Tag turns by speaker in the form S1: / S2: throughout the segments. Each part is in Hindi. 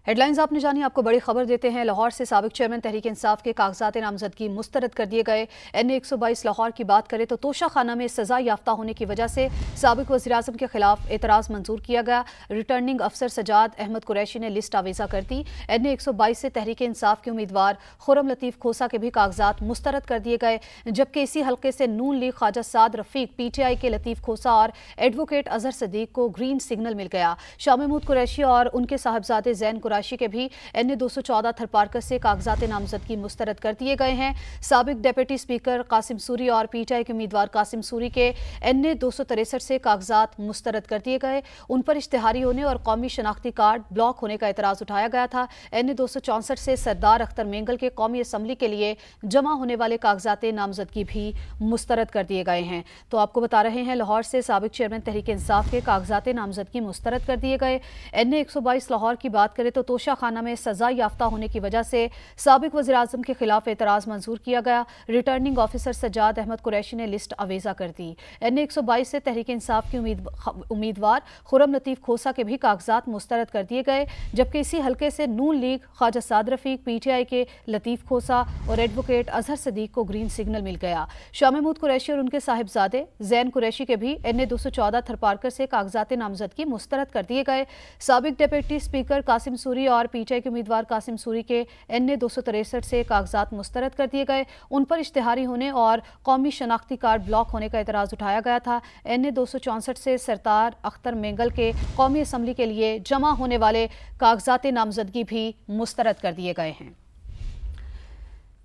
S1: हेडलाइंस आपने जानी। आपको बड़ी खबर देते हैं। लाहौर से साबिक चेयरमैन तहरीक इंसाफ के कागजात नामजदगी मुस्तरद कर दिए गए। NA 122 लाहौर की बात करें तो तोशा खाना में सजा याफ्ता होने की वजह से साबिक वज़ीर आज़म के खिलाफ एतराज़ मंजूर किया गया। रिटर्निंग अफसर सजाद अहमद कुरैशी ने लिस्ट आवेजा कर दी। NA 122 से तहरीक इंसाफ के उम्मीदवार खुरम लतीफ़ खोसा के भी कागजात मुस्तरद कर दिए गए, जबकि इसी हल्के से नून लीग ख्वाजा साद रफीक, PTI के लतीफ़ खोसा और एडवोकेट अजहर सदीक को ग्रीन सिग्नल मिल गया। शाह महमूद कुरैशी और उनके साहबजादे जैन कुरैशी के भी NA 214 थरपारकर से कागजात नामजदगी मुस्तरद कर दिए गए हैं। साबिक डिप्टी स्पीकर कासिम सूरी और PTI के उम्मीदवार कासिम सूरी के NA 263 से कागजात मुस्तरद कर दिए गए। उन पर इश्तिहारी होने और कौमी शनाख्ती कार्ड ब्लॉक होने का एतराज उठाया गया था। NA 264 से सरदार अख्तर मेंगल के कौमी असम्बली के लिए जमा होने वाले कागजात नामजदगी भी मुस्तरद कर दिए गए हैं। तो आपको बता रहे हैं, लाहौर से साबिक चेयरमैन तहरीक इंसाफ के कागजात नामजदगी मुस्तरद कर दिए गए। NA 122 लाहौर की बात करें तो तोशा खाना में सजा याफ्ता होने की वजह से साबिक वज़ीर आज़म के खिलाफ एतराज़ मंजूर किया गया। रिटर्निंग ऑफिसर सजाद अहमद कुरैशी ने लिस्ट अवेजा कर दी। NA 122 से तहरीक इंसाफ के उम्मीदवार खुरम लतीफ़ खोसा के भी कागजात मुस्तरद कर दिए गए, जबकि इसी हल्के से नून लीग ख्वाजा साद रफीक, PTI के लतीफ़ खोसा और एडवोकेट अजहर सदीक को ग्रीन सिग्नल मिल गया। शाह महमूद कुरैशी और उनके साहिबजादे जैन कुरैशी के भी NA 214 थरपारकर से कागजात नामजदगी मुस्तरद कर दिए गए। साबिक डिप्टी स्पीकर कासिम सूरी और PTI के उम्मीदवार कासिम सूरी के NA 263 से कागजात मुस्तरद कर दिए गए। उन पर इश्तिहारी होने और कौमी शनाख्ती कार्ड ब्लॉक होने का एतराज़ उठाया गया था। NA 264 से सरदार अख्तर मेंगल के कौमी असम्बली के लिए जमा होने वाले कागजात नामजदगी भी मुस्तरद कर दिए गए हैं।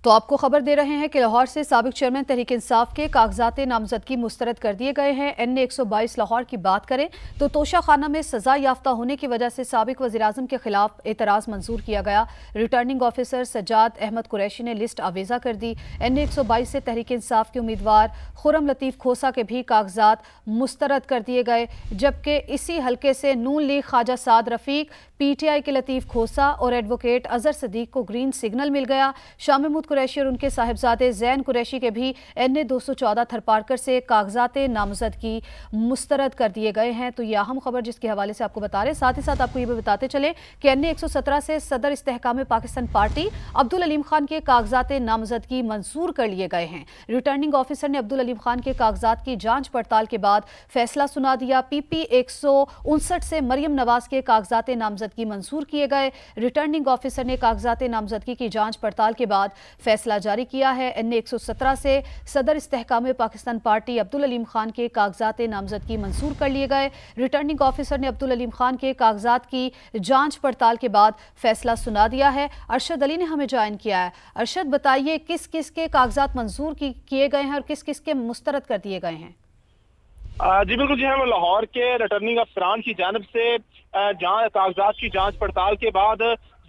S1: तो आपको खबर दे रहे हैं कि लाहौर से साबिक चेयरमैन तहरीक इंसाफ के कागजात नामजदगी मुस्तरद कर दिए गए हैं। NA 122 लाहौर की बात करें तो तोशा खाना में सजा याफ्ता होने की वजह से साबिक वज़ीर आज़म के खिलाफ एतराज़ मंजूर किया गया। रिटर्निंग ऑफिसर सजाद अहमद कुरैशी ने लिस्ट आवेजा कर दी। NA 122 से तहरीक इंसाफ के उम्मीदवार खुरम लतीफ़ खोसा के भी कागजात मुस्तरद कर दिए गए, जबकि इसी हल्के से नून लीग ख्वाजा साद रफीक, PTI के लतीफ़ खोसा और एडवोकेट अजहर सदीक को ग्रीन सिग्नल मिल गया। शाह महमूद कुरैशी और उनके साहिबजादे जैन कुरैशी के भी NA 214 थरपारकर से कागजात नामजदगी मुस्तरद कर दिए गए हैं। तो यह अहम खबर जिसके हवाले से आपको बता रहे, साथ ही साथ आपको ये भी बताते चले कि NA 117 से सदर इस्तेहकाम पाकिस्तान पार्टी अब्दुल अलीम खान के कागजात नामजदगी मंजूर कर लिए गए हैं। रिटर्निंग ऑफिसर ने अब्दुल अलीम खान के कागजात की जांच पड़ताल के बाद फैसला सुना दिया। PP 159 से मरियम नवाज के कागजात नामजदगी मंजूर किए गए। रिटर्निंग ऑफिसर ने कागजात नामजदगी की जांच पड़ताल के बाद फैसला जारी किया है। NA 117 से सदर इस्तेहकाम पाकिस्तान पार्टी अब्दुल अलीम खान के कागजात नामजदगी मंजूर कर लिए गए। रिटर्निंग ऑफिसर ने अब्दुल अलीम खान के कागजात की जांच पड़ताल के बाद फैसला सुना दिया है। अरशद अली ने हमें ज्वाइन किया है। अरशद, बताइए किस किस के कागजात मंजूर किए गए हैं और किस किस के मुस्तरद कर दिए गए हैं?
S2: जी बिल्कुल जी, हम लाहौर के रिटर्निंग अफसरान की जानिब से कागजात की जांच पड़ताल के बाद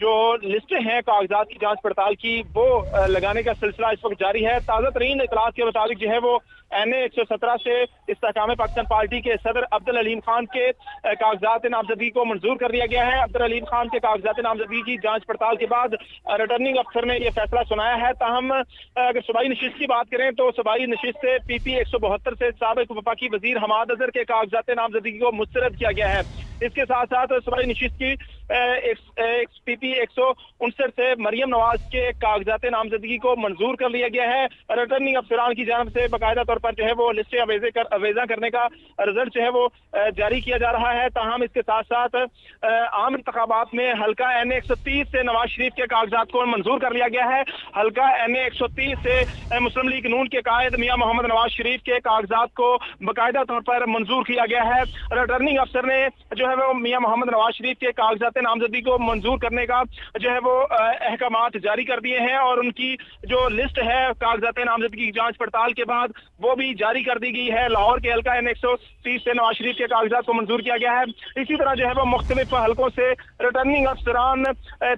S2: जो लिस्ट हैं कागजात की जांच पड़ताल की, वो लगाने का सिलसिला इस वक्त जारी है। ताज़ा तरीन इतलात के मुताबिक जो है वो NA 117 से इस्तेहकाम पाकिस्तान पार्टी के सदर अब्दुल अलीम खान के कागजात नामजदगी को मंजूर कर दिया गया है। अब्दुल अलीम खान के कागजात नामजदगी की जांच पड़ताल के बाद रिटर्निंग अफसर ने यह फैसला सुनाया है। ताहम अगर सूबाई नशिस्त की बात करें तो सूबाई नशिस्त से PP 172 से साबिक वफाकी वजीर हमाद अजहर के कागजात नामजदगी को मुस्तरद किया गया है। इसके साथ साथ सूबाई नशिस्त की PP 159 से मरियम नवाज के कागजात नामजदगी को मंजूर कर लिया गया है। रिटर्निंग अफसरान की जानिब से बाकायदा तौर पर जो है वो लिस्टें अवेजा करने का रिजल्ट जो है वो जारी किया जा रहा है। ताहम इसके साथ साथ आम इंतखाबात में हल्का NA 130 से नवाज शरीफ के कागजात को मंजूर कर लिया गया है। हल्का NA 130 से मुस्लिम लीग नून के कायद मियां मोहम्मद नवाज शरीफ के कागजात को बाकायदा तौर पर मंजूर किया गया है। रिटर्निंग अफसर ने जो है वो मियां मोहम्मद नवाज शरीफ के कागजात नामजदगी को मंजूर करने का जो है वो अहकामात जारी कर दिए हैं और उनकी जो लिस्ट है कागजात नामजदगी की जांच पड़ताल के बाद वो भी जारी कर दी गई है। लाहौर के हल्का NA 130 से नवाज शरीफ के कागजात को मंजूर किया गया है। इसी तरह जो है वो मुख्तलिफ हल्कों से रिटर्निंग अफसरान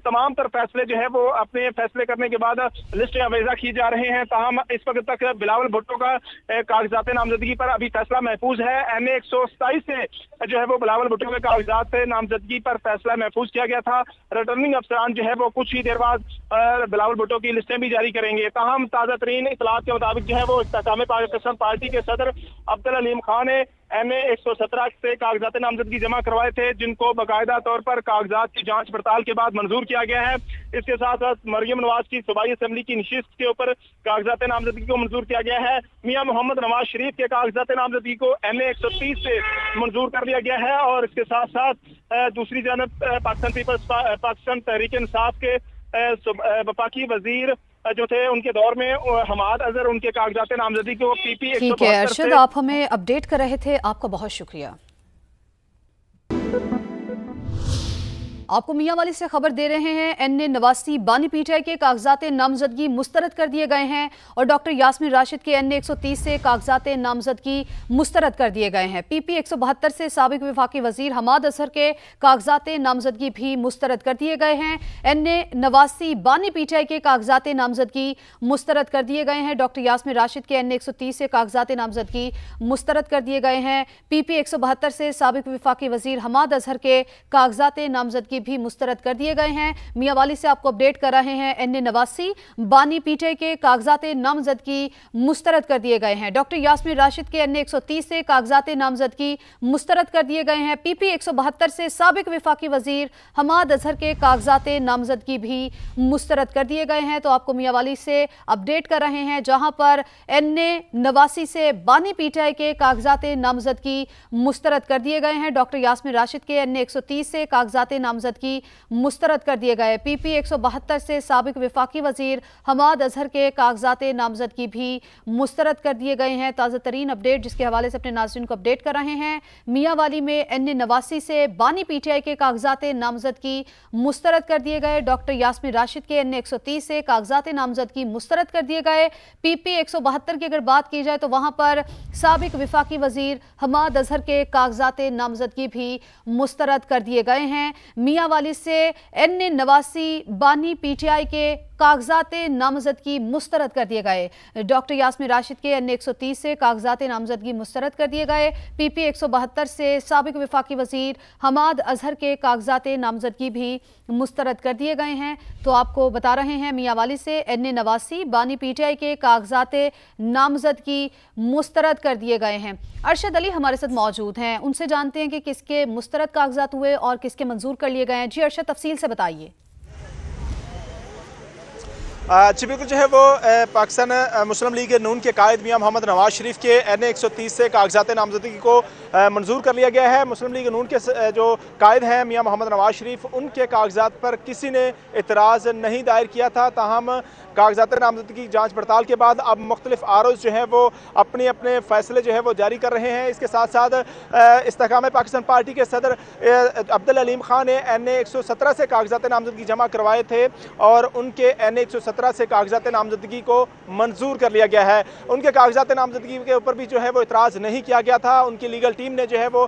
S2: तमाम तर फैसले जो है वो अपने फैसले करने के बाद लिस्टें अवेजा की जा रहे हैं। ताहम इस वक्त तक बिलावल भुट्टो का कागजात नामजदगी पर अभी फैसला महफूज है। NA 127 से जो है वो बिलावल भुट्टो के कागजात नामजदगी पर फैसला महफूज किया गया था। रिटर्निंग अफसरान जो है वो कुछ ही देर बाद बिलावल भुट्टो की लिस्टें भी जारी करेंगे। ताहम ताज़ा तरीन इतलात के मुताबिक जो है वो इस्तेहकाम पाकिस्तान पार्टी के सदर अब्दुल अलीम खान ने NA 117 से कागजात नामजदगी जमा करवाए थे, जिनको बाकायदा तौर पर कागजात की जांच पड़ताल के बाद मंजूर किया गया है। इसके साथ साथ मरियम नवाज की सूबाई असेंबली की नशिस्त के ऊपर कागजात नामजदगी को मंजूर किया गया है। मियां मोहम्मद नवाज शरीफ के कागजात नामजदगी को NA 130 से मंजूर कर लिया गया है। और इसके साथ साथ दूसरी जानब पाकिस्तान तहरीक इंसाफ के वफाकी वजीर जो थे, उनके दौर में हमाद अजहर, उनके कागजात नामजदगी को PP 172
S1: ठीक है अरशद, आप हमें अपडेट कर रहे थे, आपका बहुत शुक्रिया। आपको मियांवाली से खबर दे रहे हैं, NA 89 बानी PTI के कागजात नामजदगी मुस्तरद कर दिए गए हैं और डॉक्टर यास्मीन राशिद के NA 130 से कागजात नामजदगी मुस्तरद कर दिए गए हैं। PP 172 से साबिक वफाकी वजीर हमाद अजहर के कागजात नामजदगी भी मुस्तरद कर दिए गए हैं। NA 89 बानी PTI के कागजात नामजदगी मुस्तरद कर दिए गए हैं। डॉक्टर यास्मीन राशिद के NA 130 से कागजात नामजदगी मुस्तरद कर दिए गए हैं। PP 172 से साबिक वफाकी वजीर हमाद अजहर के कागजात नामजदगी भी मुस्तरद कर दिए गए हैं। मियांवाली से आपको अपडेट कर रहे हैं, NA 89 बानी PTI के कागजात नामजदगी मुस्तरद कर दिए गए हैं। डॉक्टर यास्मीन राशिद के NA 130 से कागजात नामजदगी मुस्तरद कर दिए गए हैं। PP 172 से साबिक वफाकी वजीर हमाद अजहर के कागजात नामजदगी भी मुस्तरद कर दिए गए हैं। तो आपको मियांवाली से अपडेट कर रहे हैं, जहां पर NA 89 से बानी PTI के कागजात नामजदगी मुस्तरद कर दिए गए हैं। डॉक्टर यास्मीन राशिद के NA 130 से कागजात नामजदगी मुस्तरद कर दिए गए। PP 172 से साबिक वफाकी वजीर हमाद अजहर के कागजात नामजदगी भी मुस्तरद कर दिए गए हैं। ताज़ा तरीन अपडेट जिसके हवाले से अपने नाज़रीन को अपडेट कर रहे हैं, मियांवाली में NA 89 से बानी PTI के कागजात नामजदगी मुस्तरद कर दिए गए। डॉक्टर यास्मीन राशिद के NA 130 से कागजात नामजदगी मुस्तरद कर दिए गए। PP 172 की अगर बात की जाए तो वहां पर साबिक वफाकी वजीर हमाद अजहर के कागजात नामजदगी भी मुस्तरद कर दिए गए हैं। मियांवाली से NA 89 बानी PTI के कागजात नामजदगी मुस्तरद कर दिए गए। डॉक्टर यास्मीन राशिद के NA 130 से कागजात नामजदगी मुस्तरद कर दिए गए। PP 172 से साबिक वफाकी वजीर हमाद अजहर के कागजात नामजदगी भी मुस्तरद कर दिए गए हैं। तो आपको बता रहे हैं, मियांवाली से NA 89 बानी PTI के कागजात नामजदगी मुस्तरद कर दिए गए हैं। अरशद अली हमारे साथ मौजूद हैं, उनसे जानते हैं कि किसके मुस्तरद कागजात हुए और किसके मंजूर कर लिए गए हैं। जी अरशद, तफसील से बताइए।
S3: जी बिल्कुल, जो है वो पाकिस्तान मुस्लिम लीग नून के कायद मियां मोहम्मद नवाज शरीफ के NA 130 से कागजात नामजदगी को मंजूर कर लिया गया है। मुस्लिम लीग नून के जो कायद हैं मियां मोहम्मद नवाज शरीफ, उनके कागजात पर किसी ने इतराज़ नहीं दायर किया था। ताहम कागजात नामजदगी की जाँच पड़ताल के बाद अब मुख्तलिफ आरोज़ जो है वो अपने अपने फैसले जो है वो जारी कर रहे हैं। इसके साथ साथ इस्तेकाम पाकिस्तान पार्टी के सदर अब्दुल अलीम खान ने NA 117 से कागजात नामजदगी जमा करवाए थे और उनके NA 117 से कागजात नामजदगी को मंजूर कर लिया गया है। उनके कागजात नामजदगी के ऊपर भी जो है वो इतराज़ नहीं किया गया था। उनकी लीगल टीम ने जो है वो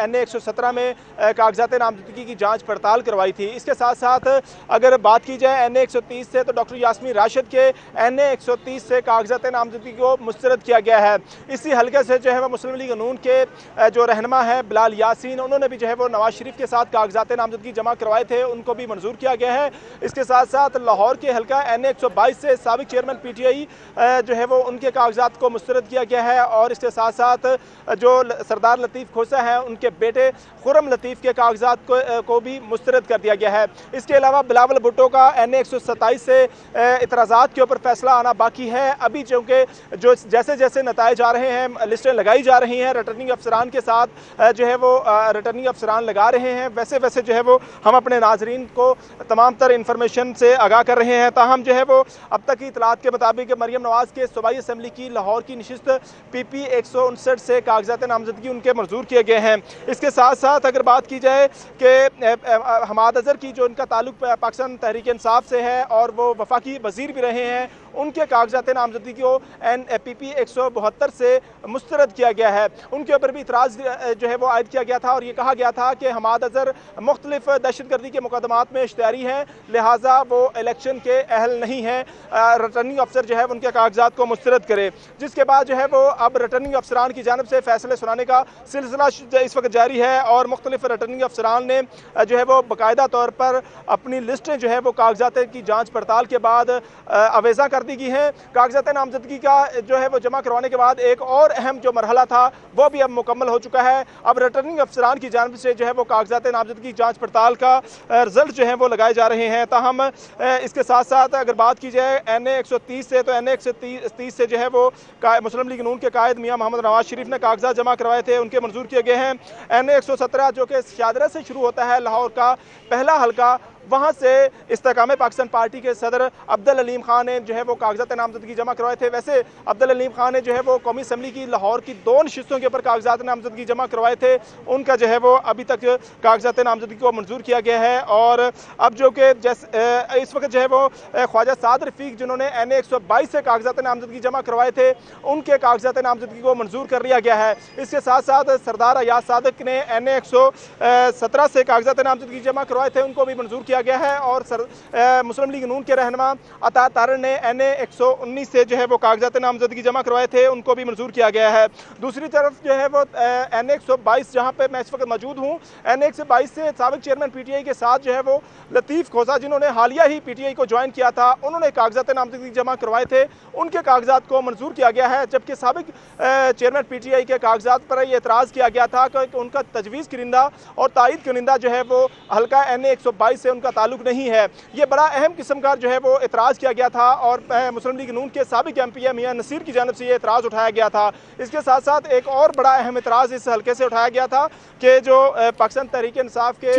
S3: NA 117 में कागजात नामजदगी की जांच पड़ताल करवाई थी। इसके साथ साथ अगर बात की जाए NA 130 से, तो डॉक्टर यास्मीन राशिद के NA 130 से कागजात नामजदगी को मुस्तरद किया गया है। इसी हल्के से जो है वो मुस्लिम लीग नून के जो रहनुमा है बिलाल यासीन, उन्होंने भी जो है वो नवाज शरीफ के साथ कागजात नामजदगी जमा करवाए थे, उनको भी मंजूर किया गया है। इसके साथ साथ लाहौर के हल्का NA 122 से साबिक चेयरमैन PTI जो है वो उनके कागजात को मुस्तरद किया गया है और इसके साथ साथ जो सरदार लतीफ़ खोसा हैं, उनके बेटे खुरम लतीफ़ के कागजात को भी मुस्तरद कर दिया गया है। इसके अलावा बिलावल भुट्टो का NA 127 से इतराज़ात के ऊपर फैसला आना बाकी है। अभी चूँकि जो जैसे जैसे नताइज आ रहे हैं, लिस्टें लगाई जा रही हैं, रिटर्निंग अफसरान के साथ जो है वो रिटर्निंग अफसरान लगा रहे हैं, वैसे वैसे जो है वो हम अपने नाजरीन को तमाम तर इंफॉर्मेशन से आगाह कर रहे हैं। ताहम जो है वो अब तक की इतलात के मुताबिक मरियम नवाज के सूबाई असम्बली की लाहौर की नशिस्त PP 159 से कागजात नामजदगी उनके मंजूर किए गए हैं। इसके साथ साथ अगर बात की जाए कि हमाद अजहर की जो उनका ताल्लुक पाकिस्तान तहरीक इंसाफ से है और वो वफाकी वजीर भी रहे हैं, उनके कागजात नामजदगी को PP 172 से मुस्तरद किया गया है। उनके ऊपर भी इतराज़ जो है वो आयद किया गया था और ये कहा गया था कि हमाद अजहर मुख्तलिफ दहशतगर्दी के मुकदमात में इश्तिहारी हैं, लिहाजा वो इलेक्शन के अहल नहीं हैं। रिटर्निंग अफसर जो है उनके कागजात को मुस्तरद करे, जिसके बाद जो है वो अब रिटर्निंग अफसरान की जानब से फैसले सुनाने का सिलसिला इस वक्त जारी है और मुख्तलिफ रिटर्निंग अफसरान ने जो है वो बाकायदा तौर पर अपनी लिस्टें जो है वो कागजात की जाँच पड़ताल के बाद अवेज़ा कर कर दी गई हैं। कागजात नामजदगी का जो है वो जमा करवाने के बाद एक और अहम जो मरहला था वो भी अब मुकम्मल हो चुका है। अब रिटर्निंग अफसरान की जानिब से जो है वो कागजात नामजदगी जाँच पड़ताल का रिजल्ट जो है वो लगाए जा रहे हैं। ताहम इसके साथ साथ अगर बात की जाए NA 130 से, तो NA 130 से जो है वो मुस्लिम लीग नून के कायद मियां मोहम्मद नवाज शरीफ ने कागजात जमा करवाए थे, उनके मंजूर किए गए हैं। NA 117 जो कि शादरा से शुरू होता है, लाहौर का पहला हल्का, वहाँ से इस्तेकाम पाकिस्तान पार्टी के सदर अब्दुल अलीम खान ने जो है वो कागजात नामजदगी जमा करवाए थे। वैसे अब्दुल अलीम खान ने जो है वो कौमी असम्बली की लाहौर की 2 नशिस्तों के ऊपर कागजात नामजदगी जमा करवाए थे, उनका जो है वो अभी तक कागजात नामजदगी को मंजूर किया गया है। और अब जो कि इस वक्त जो है वो ख्वाजा साद रफीक जिन्होंने NA 122 से कागजात नामजदगी जमा करवाए थे, उनके कागजात नामजदगी को मंजूर कर लिया गया है। इसके साथ साथ सरदार अयाज सादिक ने NA 117 से कागजात नामजदगी जमा करवाए थे, उनको भी मंजूर किया गया है। और मुस्लिम लीग नून के रहनुमा अता तारड़ ने NA 119 से जो है वो कागजात नामजदगी जमा करवाए थे, उनको भी मंजूर किया गया है। दूसरी तरफ जो है वो NA 122 जहाँ पे मैं इस वक्त मौजूद हूँ, NA 122 से साबिक चेयरमैन PTI के साथ जो है वो लतीफ़ खोसा जिन्होंने हालिया ही PTI को ज्वाइन किया था, उन्होंने कागजात नामजदगी जमा करवाए थे, उनके कागजात को मंजूर किया गया है। जबकि साबिक चेयरमैन PTI के कागजात पर यह एतराज़ किया गया था कि उनका तजवीज़ करिंदा और तायद करिंदा जो है वो हल्का NA 122 से उनका ताल्लुक नहीं है। ये बड़ा अहम किस्म का जो है वो एतराज़ किया गया था और मुस्लिम लीग नून के साबिक MP मियां नसीर की जानिब से ये एतराज़ उठाया गया था। इसके साथ साथ एक और बड़ा अहम एतराज़ इस हल्के से उठाया गया था कि जो पाकिस्तान तहरीक इंसाफ के